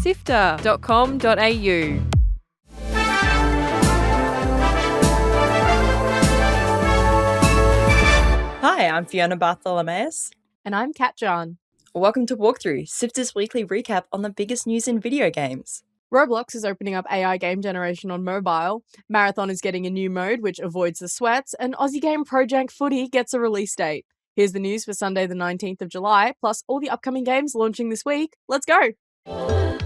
SIFTER.com.au. Hi, I'm Fiona Bartholomaeus. And I'm Jahne. Welcome to Walkthrough, SIFTER's weekly recap on the biggest news in video games. Roblox is opening up AI game generation on mobile, Marathon is getting a new mode which avoids the sweats, and Aussie game Pro Jank Footy gets a release date. Here's the news for Sunday the 19th of July, plus all the upcoming games launching this week. Let's go!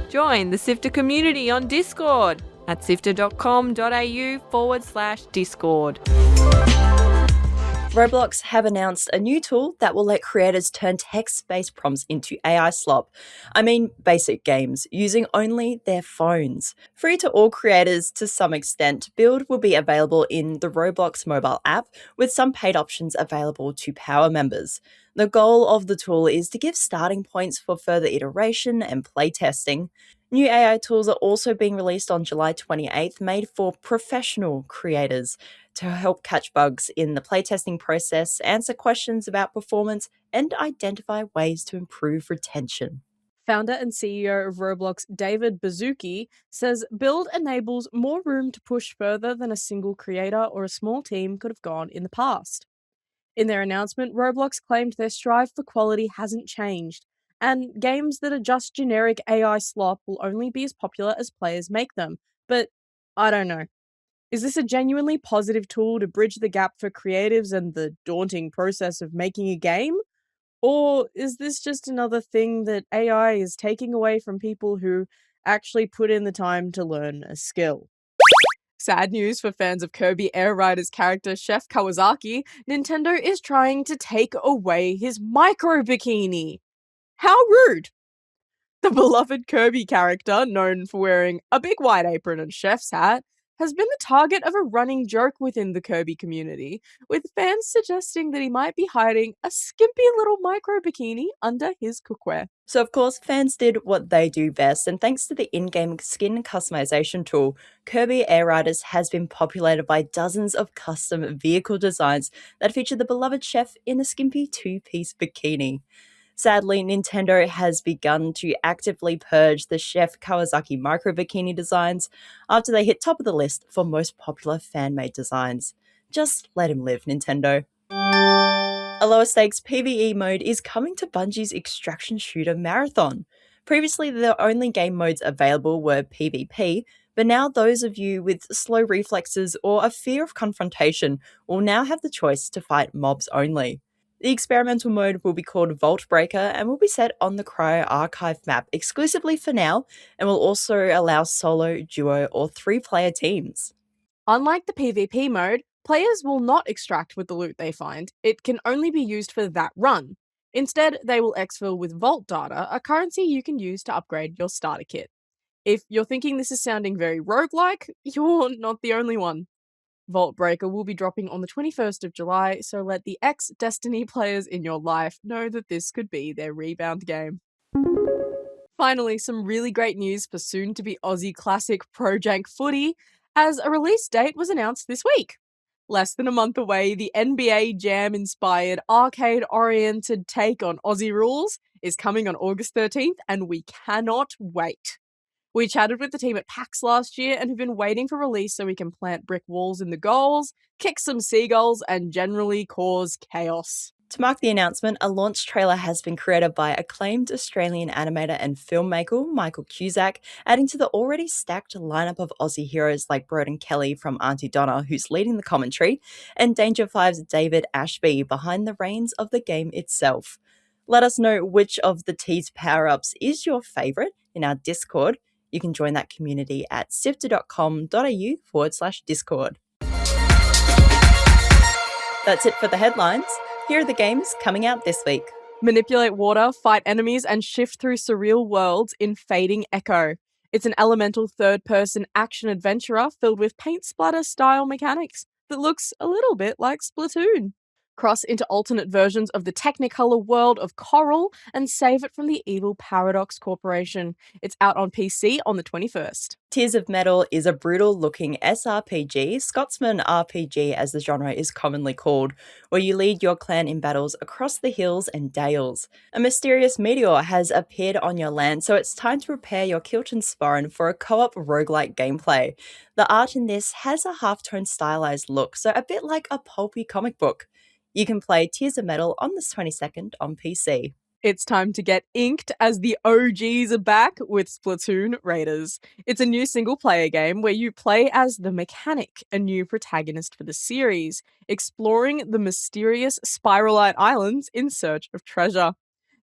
Join the SIFTER community on Discord at sifter.com.au/Discord. Roblox have announced a new tool that will let creators turn text-based prompts into AI slop. I mean basic games, using only their phones. Free to all creators to some extent, Build will be available in the Roblox mobile app, with some paid options available to power members. The goal of the tool is to give starting points for further iteration and playtesting. New AI tools are also being released on July 28th, made for professional creators to help catch bugs in the playtesting process, answer questions about performance, and identify ways to improve retention. Founder and CEO of Roblox, David Baszucki, says Build enables more room to push further than a single creator or a small team could have gone in the past. In their announcement, Roblox claimed their strive for quality hasn't changed, and games that are just generic AI slop will only be as popular as players make them. But I don't know. Is this a genuinely positive tool to bridge the gap for creatives and the daunting process of making a game? Or is this just another thing that AI is taking away from people who actually put in the time to learn a skill? Sad news for fans of KIRBY Air Riders character Chef Kawasaki, Nintendo is trying to take away his micro bikini. How rude! The beloved Kirby character, known for wearing a big white apron and chef's hat, has been the target of a running joke within the Kirby community, with fans suggesting that he might be hiding a skimpy little micro bikini under his cookware. So of course, fans did what they do best, and thanks to the in-game skin customization tool, KIRBY Air Riders has been populated by dozens of custom vehicle designs that feature the beloved chef in a skimpy two-piece bikini. Sadly, Nintendo has begun to actively purge the Chef Kawasaki micro bikini designs after they hit top of the list for most popular fan-made designs. Just let him live, Nintendo. A lower stakes PvE mode is coming to Bungie's extraction shooter Marathon. Previously, the only game modes available were PvP, but now those of you with slow reflexes or a fear of confrontation will now have the choice to fight mobs only. The experimental mode will be called Vault Breaker and will be set on the Cryo Archive map exclusively for now, and will also allow solo, duo, or 3-player teams. Unlike the PvP mode, players will not extract with the loot they find. It can only be used for that run. Instead, they will exfil with Vault Data, a currency you can use to upgrade your starter kit. If you're thinking this is sounding very roguelike, you're not the only one. Vault Breaker will be dropping on the 21st of July, so let the ex-Destiny players in your life know that this could be their rebound game. Finally, some really great news for soon-to-be Aussie classic Pro Jank Footy, as a release date was announced this week. Less than a month away, the NBA Jam-inspired, arcade-oriented take on Aussie rules is coming on August 13th, and we cannot wait. We chatted with the team at PAX last year and have been waiting for release so we can plant brick walls in the goals, kick some seagulls, and generally cause chaos. To mark the announcement, a launch trailer has been created by acclaimed Australian animator and filmmaker Michael Cusack, adding to the already stacked lineup of Aussie heroes like Broden Kelly from Auntie Donna, who's leading the commentary, and Danger 5's David Ashby behind the reins of the game itself. Let us know which of the teased power-ups is your favourite in our Discord. You can join that community at sifter.com.au/Discord. That's it for the headlines. Here are the games coming out this week. Manipulate water, fight enemies, and shift through surreal worlds in Fading Echo. It's an elemental third-person action-adventurer filled with paint splatter-style mechanics that looks a little bit like Splatoon. Cross into alternate versions of the Technicolor world of Coral and save it from the evil Paradox Corporation. It's out on PC on the 21st. Tears of Metal is a brutal-looking SRPG, Scotsman RPG as the genre is commonly called, where you lead your clan in battles across the hills and dales. A mysterious meteor has appeared on your land, so it's time to prepare your kilt and sporran for a co-op roguelike gameplay. The art in this has a half-tone stylized look, so a bit like a pulpy comic book. You can play Tears of Metal on the 22nd on PC. It's time to get inked as the OGs are back with Splatoon Raiders. It's a new single-player game where you play as the Mechanic, a new protagonist for the series, exploring the mysterious Spiralite Islands in search of treasure.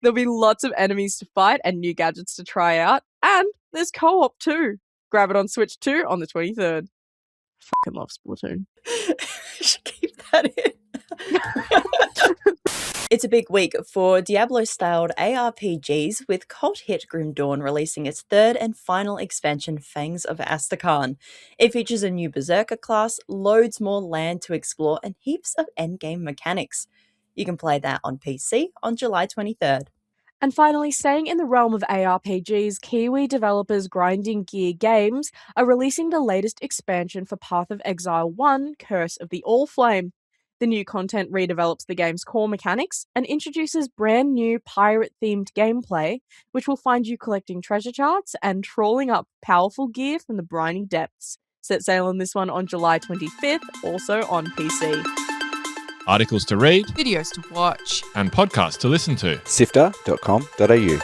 There'll be lots of enemies to fight and new gadgets to try out, and there's co-op too. Grab it on Switch 2 on the 23rd. Fucking love Splatoon. Should keep that in. It's a big week for Diablo-styled ARPGs, with cult hit Grim Dawn releasing its third and final expansion, FANGS of Astarkarn. It features a new Berserker class, loads more land to explore, and heaps of endgame mechanics. You can play that on PC on July 23rd. And finally, staying in the realm of ARPGs, Kiwi developers Grinding Gear Games are releasing the latest expansion for Path of Exile 1, Curse of the ALLFLAME. The new content redevelops the game's core mechanics and introduces brand new pirate-themed gameplay, which will find you collecting treasure charts and trawling up powerful gear from the briny depths. Set sail on this one on July 25th, also on PC. Articles to read, Videos to watch. and podcasts to listen to. SIFTER.com.au.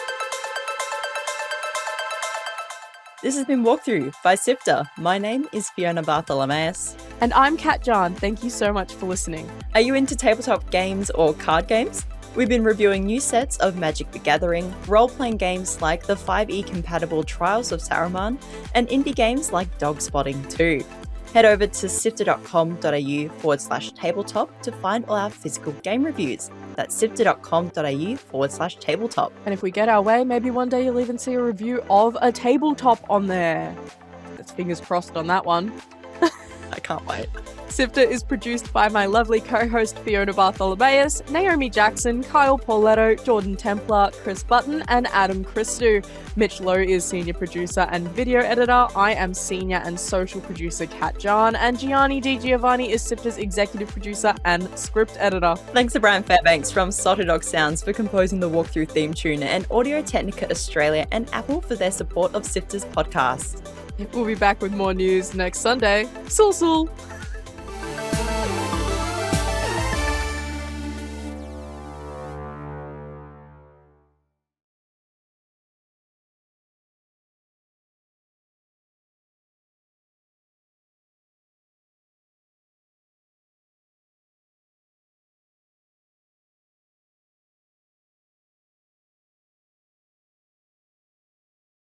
This has been Walkthrough by SIFTER. My name is Fiona Bartholomaeus. And I'm Kat Jahne. Thank you so much for listening. Are you into tabletop games or card games? We've been reviewing new sets of Magic the Gathering, role-playing games like the 5e-compatible Trials of Saruman, and indie games like Dog Spotting 2. Head over to sifter.com.au/tabletop to find all our physical game reviews. That's sifter.com.au/tabletop. And if we get our way, maybe one day you'll even see a review of a tabletop on there. Let's fingers crossed on that one. I can't wait. SIFTER is produced by my lovely co-host Fiona Bartholomaeus, Naomi Jackson, Kyle Pauletto, Jordan Templar, Chris Button, and Adam Christou. Mitch Lowe is senior producer and video editor. I am senior and social producer Kat Jahne, and Gianni D. Giovanni is SIFTER's executive producer and script editor. Thanks to Brian Fairbanks from Salty Dog Sounds for composing the Walkthrough theme tune, and Audio Technica Australia and Apple for their support of SIFTER's podcast. We'll be back with more news next Sunday. Sul.